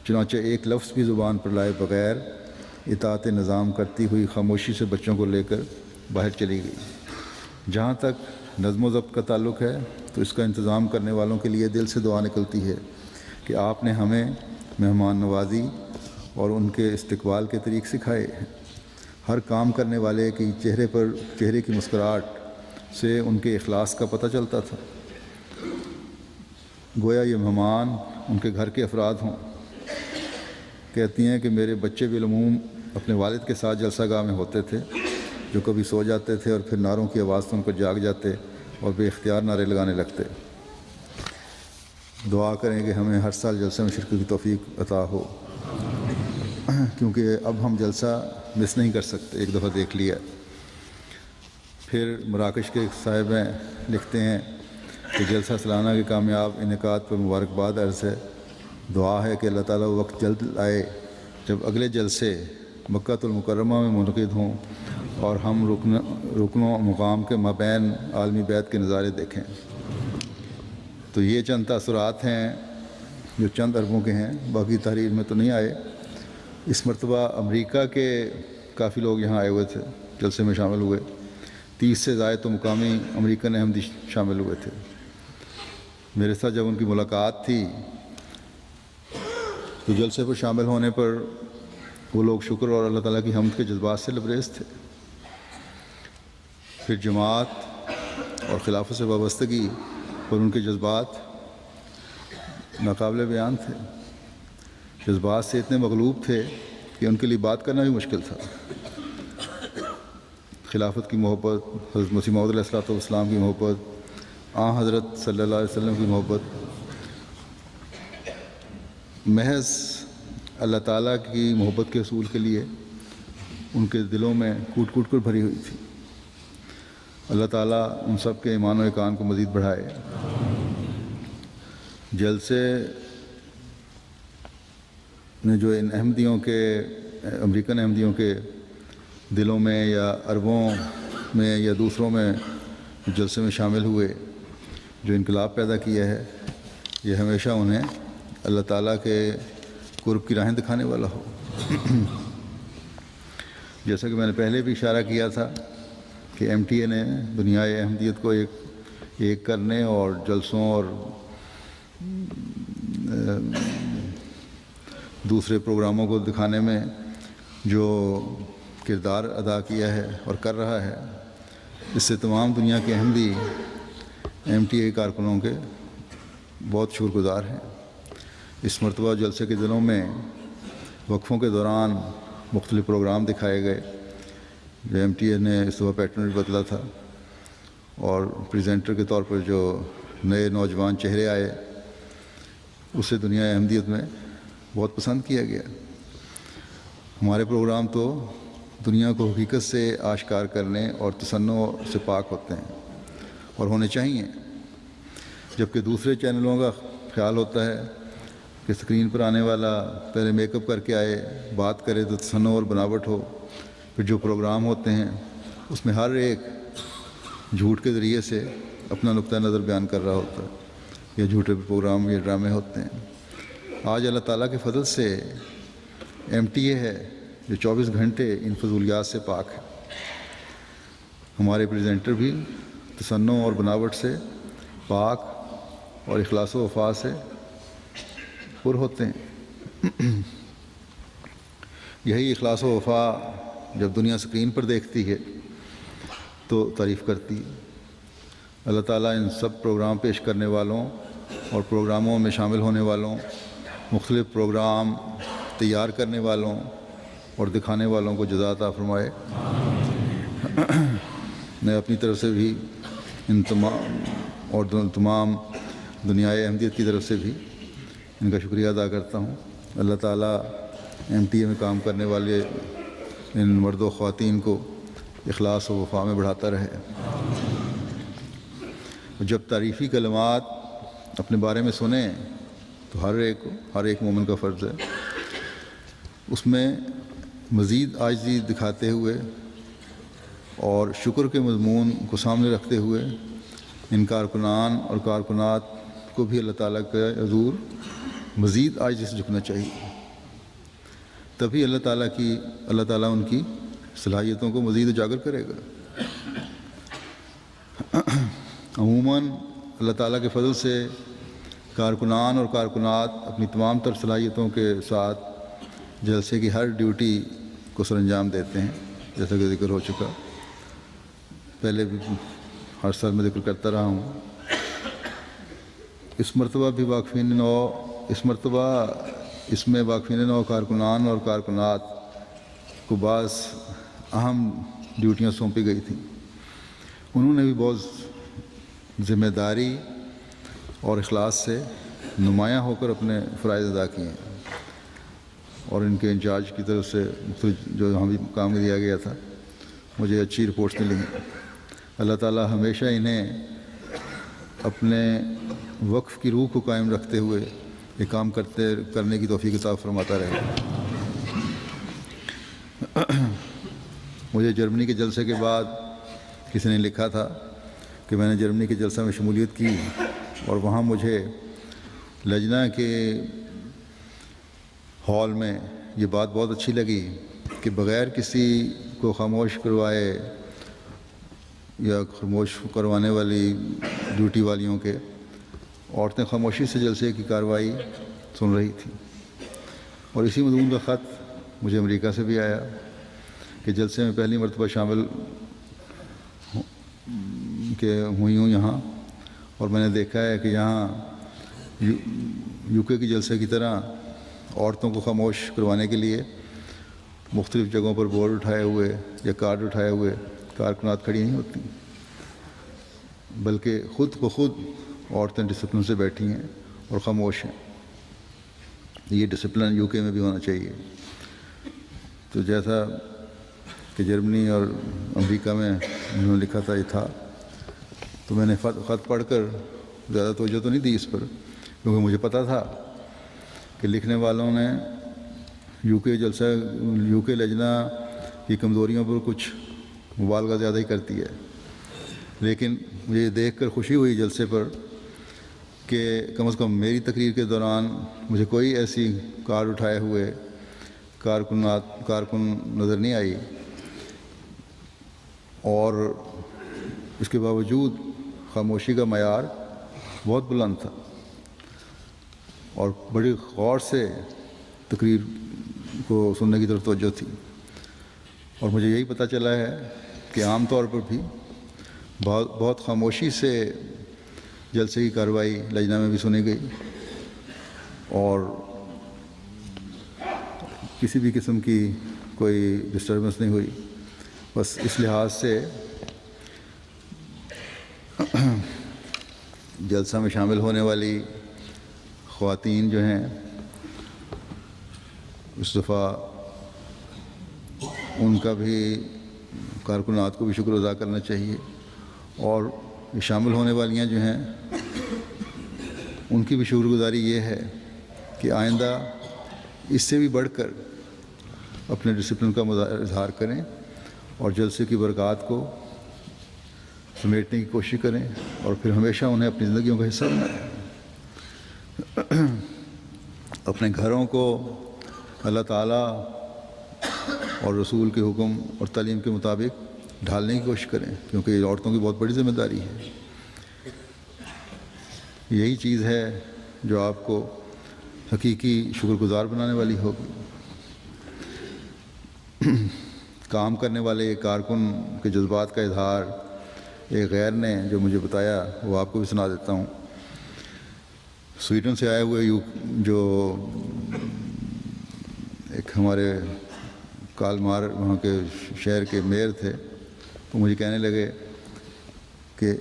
چنانچہ ایک لفظ بھی زبان پر لائے بغیر اطاعت نظام کرتی ہوئی خاموشی سے بچوں کو لے کر باہر چلی گئی۔ جہاں تک نظم و ضبط کا تعلق ہے تو اس کا انتظام کرنے والوں کے لیے دل سے دعا نکلتی ہے کہ آپ نے ہمیں مہمان نوازی اور ان کے استقبال کے طریق سکھائے ہیں۔ ہر کام کرنے والے کی چہرے کی مسکراہٹ سے ان کے اخلاص کا پتہ چلتا تھا، گویا یہ مہمان ان کے گھر کے افراد ہوں۔ کہتی ہیں کہ میرے بچے بالعموم اپنے والد کے ساتھ جلسہ گاہ میں ہوتے تھے، جو کبھی سو جاتے تھے اور پھر نعروں کی آواز سن کر جاگ جاتے اور بے اختیار نعرے لگانے لگتے۔ دعا کریں کہ ہمیں ہر سال جلسے میں شرکت کی توفیق عطا ہو، کیونکہ اب ہم جلسہ مس نہیں کر سکتے، ایک دفعہ دیکھ لیا۔ پھر مراکش کے صاحب ہیں، لکھتے ہیں کہ جلسہ سالانہ کے کامیاب انعقاد پر مبارکباد عرض ہے۔ دعا ہے کہ اللہ تعالیٰ وقت جلد لائے جب اگلے جلسے مکہ المکرمہ میں منعقد ہوں اور ہم رکنوں مقام کے مابین عالمی بیعت کے نظارے دیکھیں۔ تو یہ چند تاثرات ہیں جو چند عربوں کے ہیں، باقی تحریر میں تو نہیں آئے۔ اس مرتبہ امریکہ کے کافی لوگ یہاں آئے ہوئے تھے، جلسے میں شامل ہوئے۔ 30 سے زائد تو مقامی امریکن احمدی شامل ہوئے تھے۔ میرے ساتھ جب ان کی ملاقات تھی تو جلسے پر شامل ہونے پر وہ لوگ شکر اور اللہ تعالیٰ کی حمد کے جذبات سے لبریز تھے۔ پھر جماعت اور خلافت سے وابستگی پر ان کے جذبات ناقابل بیان تھے۔ جذبات سے اتنے مغلوب تھے کہ ان کے لیے بات کرنا بھی مشکل تھا۔ خلافت کی محبت، حضرت مسیح موعود علیہ السلام کی محبت، حضرت صلی اللہ علیہ وسلم کی محبت، محض اللہ تعالیٰ کی محبت کے اصول کے لیے ان کے دلوں میں کوٹ کوٹ کر بھری ہوئی تھی۔ اللہ تعالیٰ ان سب کے ایمان و ایقان کو مزید بڑھائے۔ جلسے نے جو ان احمدیوں کے، امریکن احمدیوں کے دلوں میں یا عربوں میں یا دوسروں میں جلسے میں شامل ہوئے، جو انقلاب پیدا کیا ہے، یہ ہمیشہ انہیں اللہ تعالیٰ کے قرب کی راہیں دکھانے والا ہو۔ جیسا کہ میں نے پہلے بھی اشارہ کیا تھا کہ MTA نے دنیائے احمدیت کو ایک کرنے اور جلسوں اور دوسرے پروگراموں کو دکھانے میں جو کردار ادا کیا ہے اور کر رہا ہے، اس سے تمام دنیا کے احمدی MTA کارکنوں کے بہت شکر گزار ہیں۔ اس مرتبہ جلسے کے دنوں میں وقفوں کے دوران مختلف پروگرام دکھائے گئے جو MTA نے اس دفعہ پیٹرن بدلا تھا، اور پریزنٹر کے طور پر جو نئے نوجوان چہرے آئے اسے دنیا احمدیت میں بہت پسند کیا گیا۔ ہمارے پروگرام تو دنیا کو حقیقت سے آشکار کرنے اور تصنع سے پاک ہوتے ہیں اور ہونے چاہیے، جبکہ دوسرے چینلوں کا خیال ہوتا ہے کہ اسکرین پر آنے والا پہلے میک اپ کر کے آئے، بات کرے تو تصنع اور بناوٹ ہو۔ پھر جو پروگرام ہوتے ہیں اس میں ہر ایک جھوٹ کے ذریعے سے اپنا نقطہ نظر بیان کر رہا ہوتا ہے، یا جھوٹے پروگرام یا ڈرامے ہوتے ہیں۔ آج اللہ تعالیٰ کے فضل سے MTA ہے جو 24 گھنٹے ان فضولیات سے پاک ہے۔ ہمارے پریزنٹر بھی تصنع اور بناوٹ سے پاک اور اخلاص و وفا سے پر ہوتے ہیں۔ یہی اخلاص و وفا جب دنیا اسکرین پر دیکھتی ہے تو تعریف کرتی ہے۔ اللہ تعالیٰ ان سب پروگرام پیش کرنے والوں اور پروگراموں میں شامل ہونے والوں، مختلف پروگرام تیار کرنے والوں اور دکھانے والوں کو جزا عطا فرمائے۔ میں اپنی طرف سے بھی ان تمام دنیائے احمدیت کی طرف سے بھی ان کا شکریہ ادا کرتا ہوں۔ اللہ تعالیٰ MTA میں کام کرنے والے ان مرد و خواتین کو اخلاص و وفا میں بڑھاتا رہے۔ جب تعریفی کلمات اپنے بارے میں سنیں تو ہر ایک مومن کا فرض ہے اس میں مزید عاجزی دکھاتے ہوئے اور شکر کے مضمون کو سامنے رکھتے ہوئے ان کارکنان اور کارکنات کو بھی اللہ تعالیٰ کے حضور مزید عاجزی سے جھکنا چاہیے۔ تبھی اللہ تعالیٰ ان کی صلاحیتوں کو مزید اجاگر کرے گا۔ عموماً اللہ تعالیٰ کے فضل سے کارکنان اور کارکنات اپنی تمام تر صلاحیتوں کے ساتھ جلسے کی ہر ڈیوٹی کو سر انجام دیتے ہیں، جیسا کہ ذکر ہو چکا، پہلے بھی ہر سال میں ذکر کرتا رہا ہوں۔ اس مرتبہ اس میں واقفین نو کارکنان اور کارکنات کو بعض اہم ڈیوٹیاں سونپی گئی تھیں۔ انہوں نے بھی بہت ذمہ داری اور اخلاص سے نمایاں ہو کر اپنے فرائض ادا کیے ہیں، اور ان کے انچارج کی طرف سے مختلف جو ہمیں کام دیا گیا تھا مجھے اچھی رپورٹس ملی ہیں۔ اللہ تعالیٰ ہمیشہ انہیں اپنے وقف کی روح کو قائم رکھتے ہوئے یہ کام کرنے کی توفیق عطا فرماتا رہے۔ مجھے جرمنی کے جلسے کے بعد کسی نے لکھا تھا کہ میں نے جرمنی کے جلسہ میں شمولیت کی اور وہاں مجھے لجنہ کے ہال میں یہ بات بہت اچھی لگی کہ بغیر کسی کو خاموش کروائے یا خاموش کروانے والی ڈیوٹی والیوں کے عورتیں خاموشی سے جلسے کی کارروائی سن رہی تھیں۔ اور اسی مضمون کا خط مجھے امریکہ سے بھی آیا کہ جلسے میں پہلی مرتبہ شامل ہوئی ہوں یہاں، اور میں نے دیکھا ہے کہ یہاں UK کے جلسے کی طرح عورتوں کو خاموش کروانے کے لیے مختلف جگہوں پر بورڈ اٹھائے ہوئے یا کارڈ اٹھائے ہوئے کارکنات کھڑی نہیں ہوتی، بلکہ خود بخود عورتیں ڈسپلن سے بیٹھی ہیں اور خاموش ہیں۔ یہ ڈسپلن UK میں بھی ہونا چاہیے۔ تو جیسا کہ جرمنی اور امریکہ میں انہوں نے لکھا تھا یہ تھا، تو میں نے خط پڑھ کر زیادہ توجہ تو نہیں دی اس پر، کیونکہ مجھے پتہ تھا کہ لکھنے والوں نے UK لجنہ کی کمزوریوں پر کچھ مبالغہ زیادہ ہی کرتی ہے۔ لیکن مجھے یہ دیکھ کر خوشی ہوئی جلسے پر کہ کم از کم میری تقریر کے دوران مجھے کوئی ایسی کارڈ اٹھائے ہوئے کارکن نظر نہیں آئی، اور اس کے باوجود خاموشی کا معیار بہت بلند تھا اور بڑی غور سے تقریر کو سننے کی طرف توجہ تھی۔ اور مجھے یہی پتہ چلا ہے کہ عام طور پر بھی بہت خاموشی سے جلسے کی کارروائی لجنہ میں بھی سنی گئی، اور کسی بھی قسم کی کوئی ڈسٹربنس نہیں ہوئی۔ بس اس لحاظ سے جلسہ میں شامل ہونے والی خواتین جو ہیں اس دفعہ ان کا بھی کارکنات کو بھی شکر ادا کرنا چاہیے، اور شامل ہونے والیاں جو ہیں ان کی بھی شکر گزاری یہ ہے کہ آئندہ اس سے بھی بڑھ کر اپنے ڈسپلن کا اظہار کریں اور جلسے کی برکات کو سمیٹنے کی کوشش کریں اور پھر ہمیشہ انہیں اپنی زندگیوں کا حصہ بنائیں. اپنے گھروں کو اللہ تعالیٰ اور رسول کے حکم اور تعلیم کے مطابق ڈھالنے کی کوشش کریں، کیونکہ یہ عورتوں کی بہت بڑی ذمہ داری ہے. یہی چیز ہے جو آپ کو حقیقی شکر گزار بنانے والی ہوگی. کام کرنے والے ایک کارکن کے جذبات کا اظہار ایک غیر نے جو مجھے بتایا وہ آپ کو بھی سنا دیتا ہوں. سویڈن سے آئے ہوئے جو ایک ہمارے کالمار وہاں کے شہر کے میئر تھے، وہ مجھے کہنے لگے کہ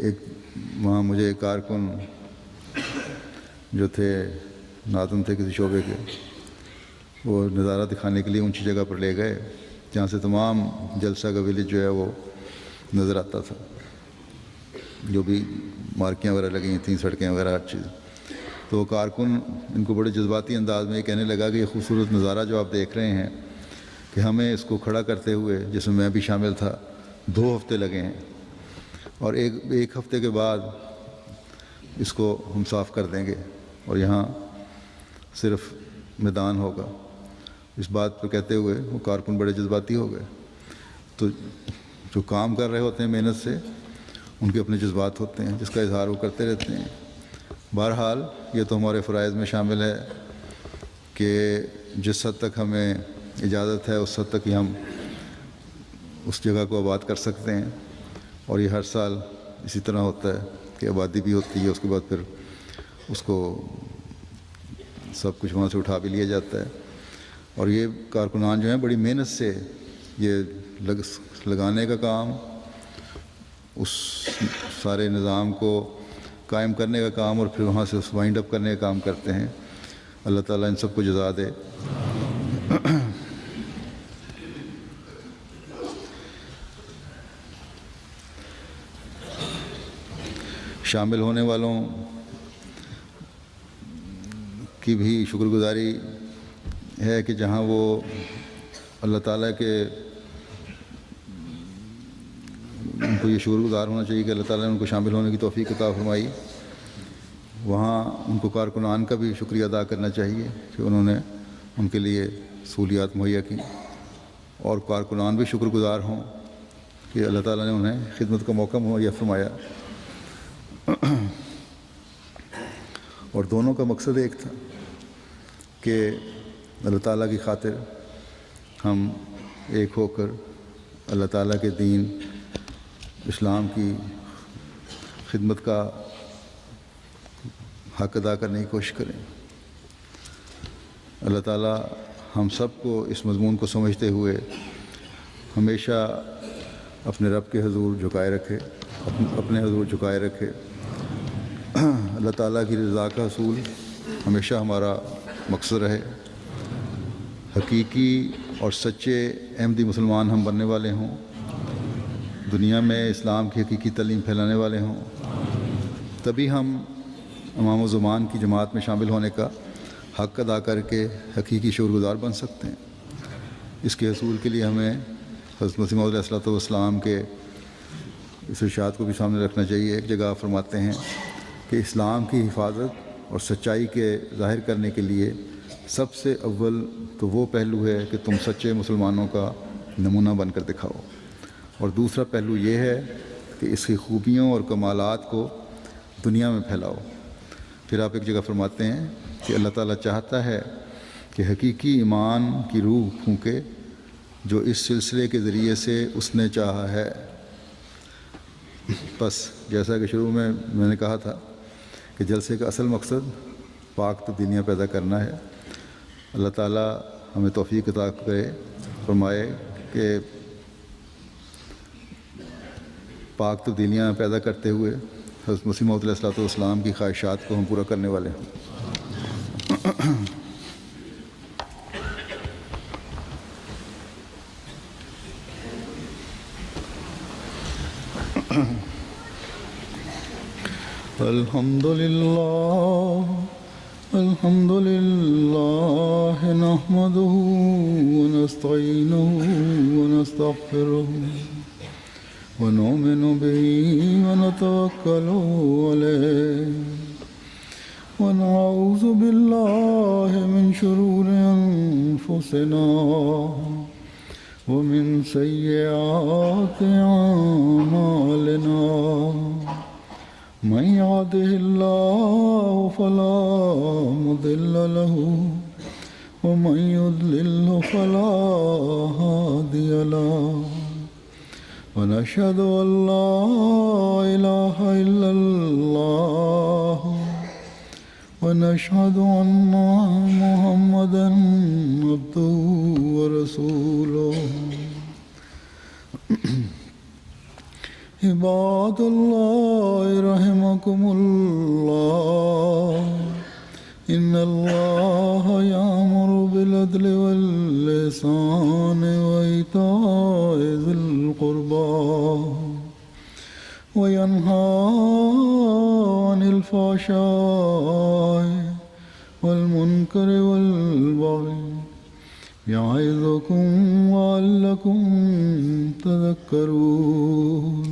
وہاں مجھے ایک کارکن جو تھے ناظم تھے کسی شعبے کے، وہ نظارہ دکھانے کے لیے اونچی جگہ پر لے گئے جہاں سے تمام جلسہ کا ولیج جو ہے وہ نظر آتا تھا، جو بھی مارکیاں وغیرہ لگی تھیں، سڑکیں وغیرہ ہر چیز. تو وہ کارکن ان کو بڑے جذباتی انداز میں یہ کہنے لگا کہ یہ خوبصورت نظارہ جو آپ دیکھ رہے ہیں کہ ہمیں اس کو کھڑا کرتے ہوئے، جس میں میں بھی شامل تھا، 2 ہفتے لگے ہیں، اور ایک ہفتے کے بعد اس کو ہم صاف کر دیں گے اور یہاں صرف میدان ہوگا. اس بات پر کہتے ہوئے وہ کارکن بڑے جذباتی ہو گئے. تو جو کام کر رہے ہوتے ہیں محنت سے، ان کے اپنے جذبات ہوتے ہیں جس کا اظہار وہ کرتے رہتے ہیں. بہرحال یہ تو ہمارے فرائض میں شامل ہے کہ جس حد تک ہمیں اجازت ہے اس حد تک ہی ہم اس جگہ کو آباد کر سکتے ہیں، اور یہ ہر سال اسی طرح ہوتا ہے کہ آبادی بھی ہوتی ہے، اس کے بعد پھر اس کو سب کچھ وہاں سے اٹھا بھی لیا جاتا ہے. اور یہ کارکنان جو ہیں بڑی محنت سے یہ لگانے کا کام، اس سارے نظام کو قائم کرنے کا کام، اور پھر وہاں سے اس وائنڈ اپ کرنے کا کام کرتے ہیں. اللہ تعالیٰ ان سب کو جزا دے. شامل ہونے والوں کی بھی شکر گزاری ہے کہ جہاں وہ اللہ تعالیٰ کے ان کو یہ شکر گزار ہونا چاہیے کہ اللہ تعالیٰ نے ان کو شامل ہونے کی توفیق عطا فرمائی، وہاں ان کو کارکنان کا بھی شکریہ ادا کرنا چاہیے کہ انہوں نے ان کے لیے سہولیات مہیا کی، اور کارکنان بھی شکر گزار ہوں کہ اللہ تعالیٰ نے انہیں خدمت کا موقع مہیا فرمایا. اور دونوں کا مقصد ایک تھا کہ اللہ تعالیٰ کی خاطر ہم ایک ہو کر اللہ تعالیٰ کے دین اسلام کی خدمت کا حق ادا کرنے کی کوشش کریں. اللہ تعالیٰ ہم سب کو اس مضمون کو سمجھتے ہوئے ہمیشہ اپنے رب کے حضور جھکائے رکھے، اپنے حضور جھکائے رکھے. اللہ تعالیٰ کی رضا کا حصول ہمیشہ ہمارا مقصد رہے. حقیقی اور سچے احمدی مسلمان ہم بننے والے ہوں، دنیا میں اسلام کی حقیقی تعلیم پھیلانے والے ہوں، تبھی ہم امام و زمان کی جماعت میں شامل ہونے کا حق ادا کر کے حقیقی شکر گزار بن سکتے ہیں. اس کے حصول کے لیے ہمیں حضرت مسیح موعود علیہ الصلوۃ والسلام کے اس ارشاد کو بھی سامنے رکھنا چاہیے. ایک جگہ فرماتے ہیں کہ اسلام کی حفاظت اور سچائی کے ظاہر کرنے کے لیے سب سے اول تو وہ پہلو ہے کہ تم سچے مسلمانوں کا نمونہ بن کر دکھاؤ، اور دوسرا پہلو یہ ہے کہ اس کی خوبیوں اور کمالات کو دنیا میں پھیلاؤ. پھر آپ ایک جگہ فرماتے ہیں کہ اللہ تعالیٰ چاہتا ہے کہ حقیقی ایمان کی روح پھونکے جو اس سلسلے کے ذریعے سے اس نے چاہا ہے. بس جیسا کہ شروع میں نے کہا تھا کہ جلسے کا اصل مقصد پاک تبدیلیاں پیدا کرنا ہے. اللہ تعالیٰ ہمیں توفیق عطا کرے، فرمائے کہ پاک تبدیلیاں پیدا کرتے ہوئے حضرت مسیح موعود علیہ الصلوۃ والسلام کی خواہشات کو ہم پورا کرنے والے ہیں. الحمد لله نحمده ونستعينه ونستغفره ونؤمن به ونتوكل عليه ونعوذ بالله من شرور أنفسنا ومن سيئات أعمالنا من يهده الله فلا مضل له ومن يضلل فلا هادي له ونشهد أن لا إله إلا الله ونشهد أن محمدًا عبده ورسوله عباد الله رحمكم الله إن الله يأمر بالعدل والإحسان وإيتاء ذي القربى وينهى عن الفحشاء والمنكر والبغي يعظكم لعلكم تذكرون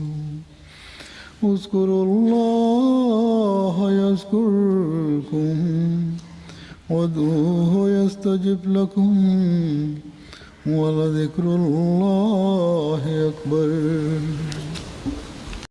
اذكروا الله يذكركم وادعوه يستجب لكم ولذكر الله أكبر